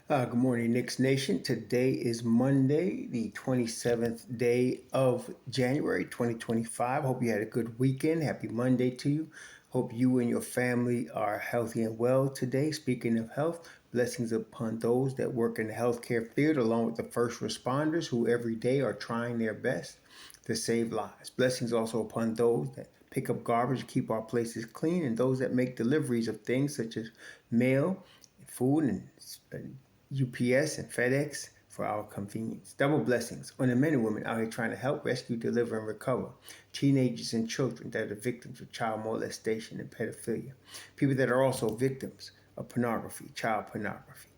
Good morning, Knicks Nation. Today is Monday, the 27th day of January 2025. Hope you had a good weekend. Happy Monday to you. Hope you and your family are healthy and well today. Speaking of health, blessings upon those that work in the healthcare field, along with the first responders who every day are trying their best to save lives. Blessings also upon those that pick up garbage, keep our places clean, and those that make deliveries of things such as mail, food, and UPS and FedEx for our convenience. Double blessings on the men and women out here trying to help, rescue, deliver, and recover teenagers and children that are victims of child molestation and pedophilia. People that are also victims of pornography, child pornography,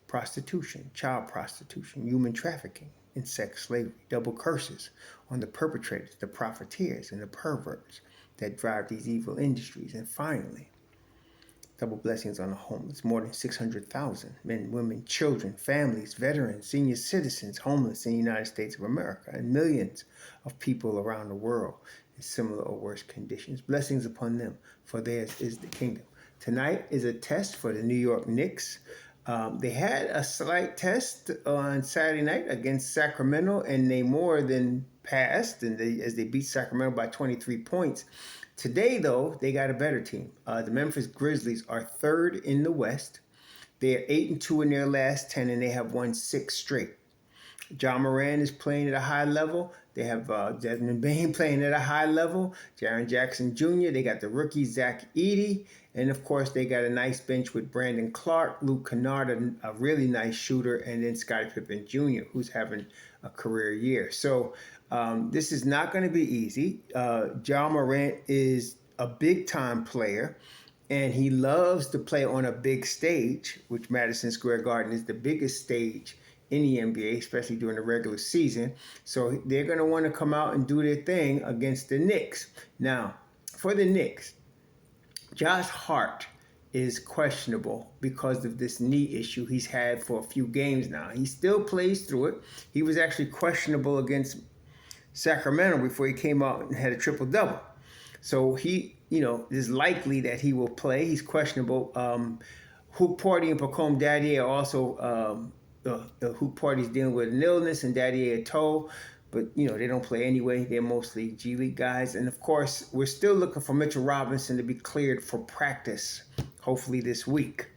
prostitution, child prostitution, human trafficking, and sex slavery. Double curses on the perpetrators, the profiteers, and the perverts that drive these evil industries. And finally, double blessings on the homeless. More than 600,000 men, women, children, families, veterans, senior citizens homeless in the United States of America, and millions of people around the world in similar or worse conditions. Blessings upon them, for theirs is the kingdom. Tonight is a test for the New York Knicks. They had a slight test on Saturday night against Sacramento, and they more than passed, as they beat Sacramento by 23 points. Today, though, they got a better team. The Memphis Grizzlies are third in the West. They are 8-2 in their last 10, and they have won 6 straight. Morant is playing at a high level. They have Desmond Bane playing at a high level. Jaren Jackson Jr. They got the rookie Zach Edey. And, of course, they got a nice bench with Brandon Clark, Luke Kennard, a really nice shooter, and then Scottie Pippen Jr., who's having a career year. So this is not going to be easy. Morant is a big-time player, and he loves to play on a big stage, which Madison Square Garden is the biggest stage in the NBA, especially during the regular season. So they're going to want to come out and do their thing against the Knicks. Now, for the Knicks, Josh Hart is questionable because of this knee issue he's had for a few games now. He still plays through it. He was actually questionable against Sacramento before he came out and had a triple-double. So he, is likely that he will play. He's questionable. Hoop Party and Pacome Daddy are also the Hoop Party's dealing with an illness, and Daddy a toe. But, they don't play anyway. They're mostly G League guys. And, of course, we're still looking for Mitchell Robinson to be cleared for practice, hopefully this week.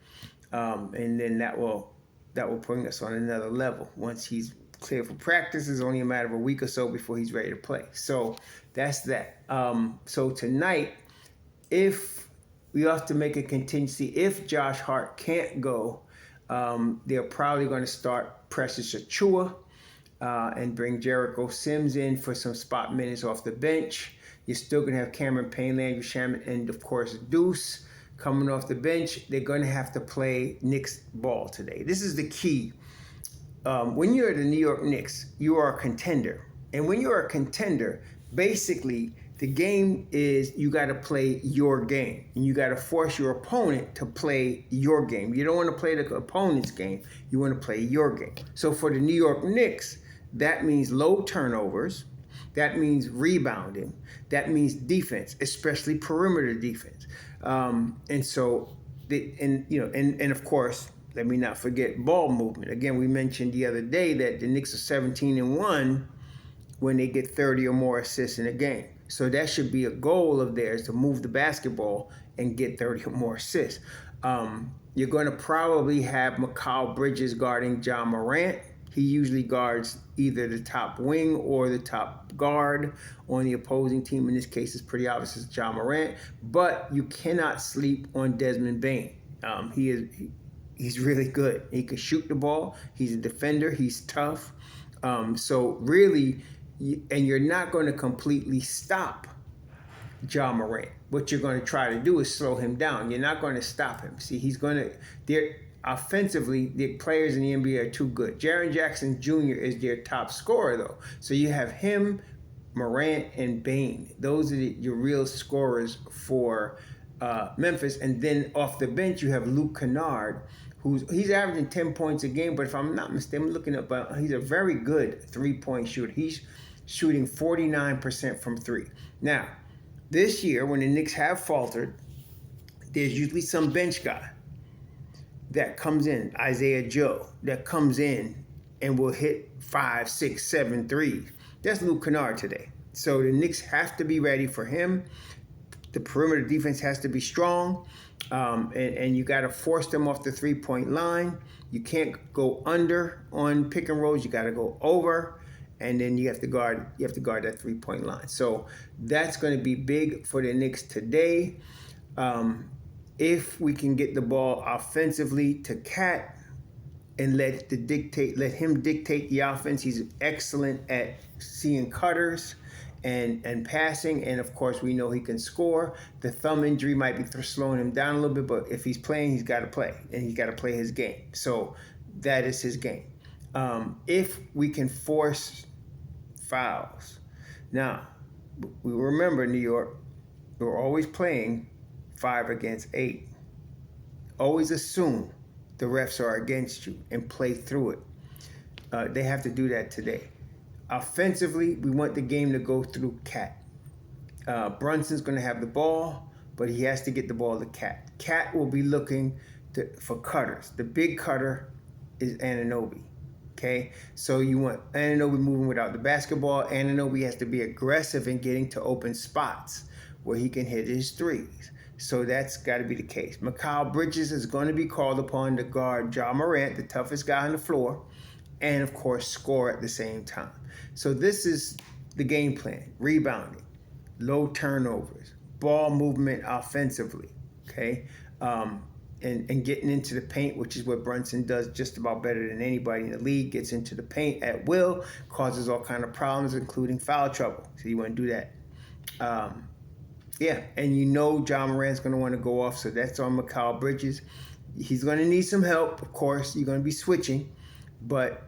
And then that will bring us on another level. Once he's cleared for practice, it's only a matter of a week or so before he's ready to play. So that's that. So tonight, if we have to make a contingency, if Josh Hart can't go, they're probably going to start Precious Achiuwa and bring Jericho Sims in for some spot minutes off the bench. You're still going to have Cameron Payne, Landry Shamet, and, of course, Deuce coming off the bench. They're going to have to play Knicks ball today. This is the key. When you're the New York Knicks, you are a contender. And when you're a contender, basically, the game is you got to play your game. And you got to force your opponent to play your game. You don't want to play the opponent's game. You want to play your game. So for the New York Knicks, that means low turnovers. That means rebounding. That means defense, especially perimeter defense. And of course, let me not forget ball movement. Again, we mentioned the other day that the Knicks are 17-1 when they get 30 or more assists in a game. So that should be a goal of theirs, to move the basketball and get 30 or more assists. You're going to probably have Mikal Bridges guarding Morant. He usually guards either the top wing or the top guard on the opposing team. In this case, it's pretty obvious it's Morant. But you cannot sleep on Desmond Bane. He's really good. He can shoot the ball. He's a defender. He's tough. So really, and you're not going to completely stop Morant. What you're going to try to do is slow him down. You're not going to stop him. See, offensively, the players in the NBA are too good. Jaren Jackson Jr. is their top scorer, though. So you have him, Morant, and Bane. Those are your real scorers for Memphis. And then off the bench, you have Luke Kennard, he's averaging 10 points a game. But if I'm not mistaken, I'm looking up, he's a very good three-point shooter. He's shooting 49% from three. Now, this year, when the Knicks have faltered, there's usually some bench guy. that comes in, Isaiah Joe, that comes in and will hit 5, 6, 7 threes. That's Luke Kennard today. So the Knicks have to be ready for him. The perimeter defense has to be strong, and you got to force them off the 3-point line. You can't go under on pick and rolls. You got to go over, and then you have to guard. You have to guard that 3-point line. So that's going to be big for the Knicks today. If we can get the ball offensively to Cat and let him dictate the offense. He's excellent at seeing cutters and passing, and of course we know he can score. The thumb injury might be slowing him down a little bit, but if he's playing, he's got to play, and he's got to play his game. So that is his game. If we can force fouls, now we remember New York, we're always playing 5 against 8. Always assume the refs are against you and play through it. They have to do that today. Offensively, we want the game to go through Cat. Brunson's going to have the ball, but he has to get the ball to Cat. Cat will be looking for cutters. The big cutter is Anunoby. Okay, so you want Anunoby moving without the basketball. Anunoby has to be aggressive in getting to open spots where he can hit his threes. So that's got to be the case. Mikal Bridges is going to be called upon to guard Ja Morant, the toughest guy on the floor, and of course score at the same time. So this is the game plan: rebounding, low turnovers, ball movement offensively, okay, and getting into the paint, which is what Brunson does just about better than anybody in the league. Gets into the paint at will, causes all kind of problems, including foul trouble. So you want to do that. Yeah, and you know Ja Morant's going to want to go off, so that's on Mikal Bridges. He's going to need some help, of course. You're going to be switching, but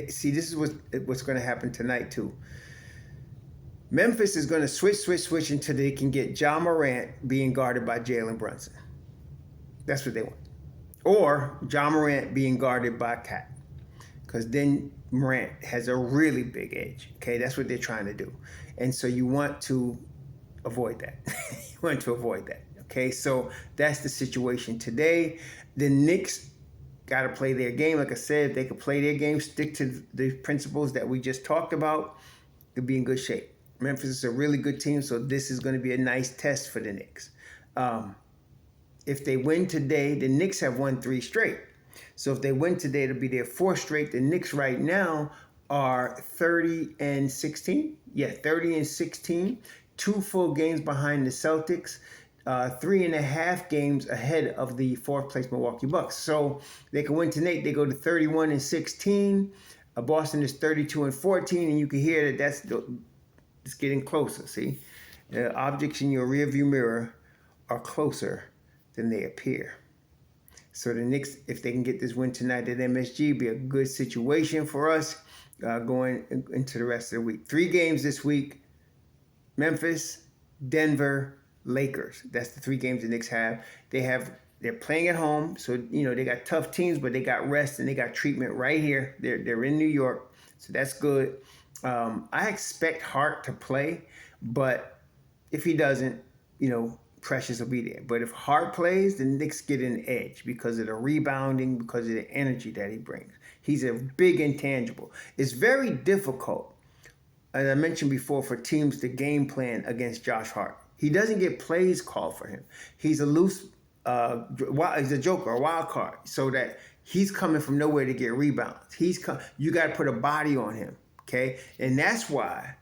see, this is what's going to happen tonight too. Memphis is going to switch until they can get Ja Morant being guarded by Jalen Brunson. That's what they want. Or Ja Morant being guarded by Cat, because then Morant has a really big edge. Okay, that's what they're trying to do, and so you want to avoid that. You want to avoid that. Okay, so that's the situation today. The Knicks got to play their game. Like I said, if they could play their game, stick to the principles that we just talked about, they'll be in good shape. Memphis is a really good team, so this is going to be a nice test for the Knicks. If they win today, the Knicks have won 3 straight. So if they win today, it'll be their 4th straight. The Knicks right now are 30-16. Yeah, 30-16. 2 full games behind the Celtics, 3.5 games ahead of the 4th place Milwaukee Bucks. So they can win tonight. They go to 31-16. Boston is 32-14, and you can hear that it's getting closer. See, the objects in your rearview mirror are closer than they appear. So the Knicks, if they can get this win tonight at MSG, be a good situation for us going into the rest of the week. 3 games this week. Memphis, Denver, Lakers. That's the 3 games the Knicks have. They're playing at home, so they got tough teams, but they got rest and they got treatment right here. They're in New York, so that's good. I expect Hart to play, but if he doesn't, Precious will be there. But if Hart plays, the Knicks get an edge because of the rebounding, because of the energy that he brings. He's a big intangible. It's very difficult, as I mentioned before, for teams to game plan against Josh Hart. He doesn't get plays called for him. He's a loose, he's a joker, a wild card, so that he's coming from nowhere to get rebounds. You got to put a body on him, okay? And that's why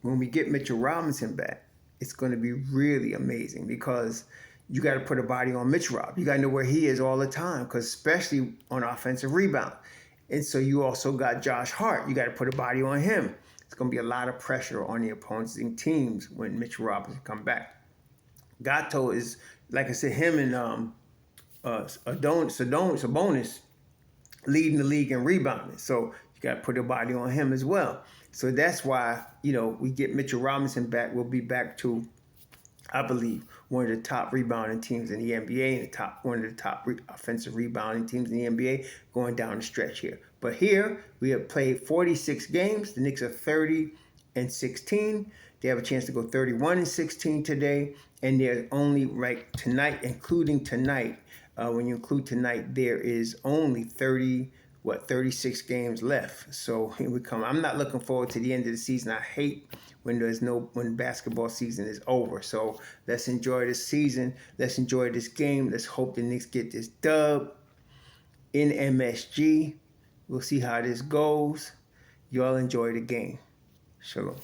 when we get Mitchell Robinson back, it's going to be really amazing, because you got to put a body on Mitch Rob. You got to know where he is all the time, because especially on offensive rebound. And so you also got Josh Hart. You got to put a body on him. It's going to be a lot of pressure on the opposing teams when Mitch Robinson come back. Gato is, like I said, him and Sabonis leading the league in rebounding. So you got to put a body on him as well. So that's why, we get Mitchell Robinson back. We'll be back to, I believe, one of the top rebounding teams in the NBA, and one of the top offensive rebounding teams in the NBA going down the stretch here. But here, we have played 46 games. The Knicks are 30-16. They have a chance to go 31-16 today. And they're only right tonight, including tonight, When you include tonight, there is only 36 games left. So here we come. I'm not looking forward to the end of the season. I hate when basketball season is over. So let's enjoy this season. Let's enjoy this game. Let's hope the Knicks get this dub in MSG. We'll see how this goes. Y'all enjoy the game. Shalom.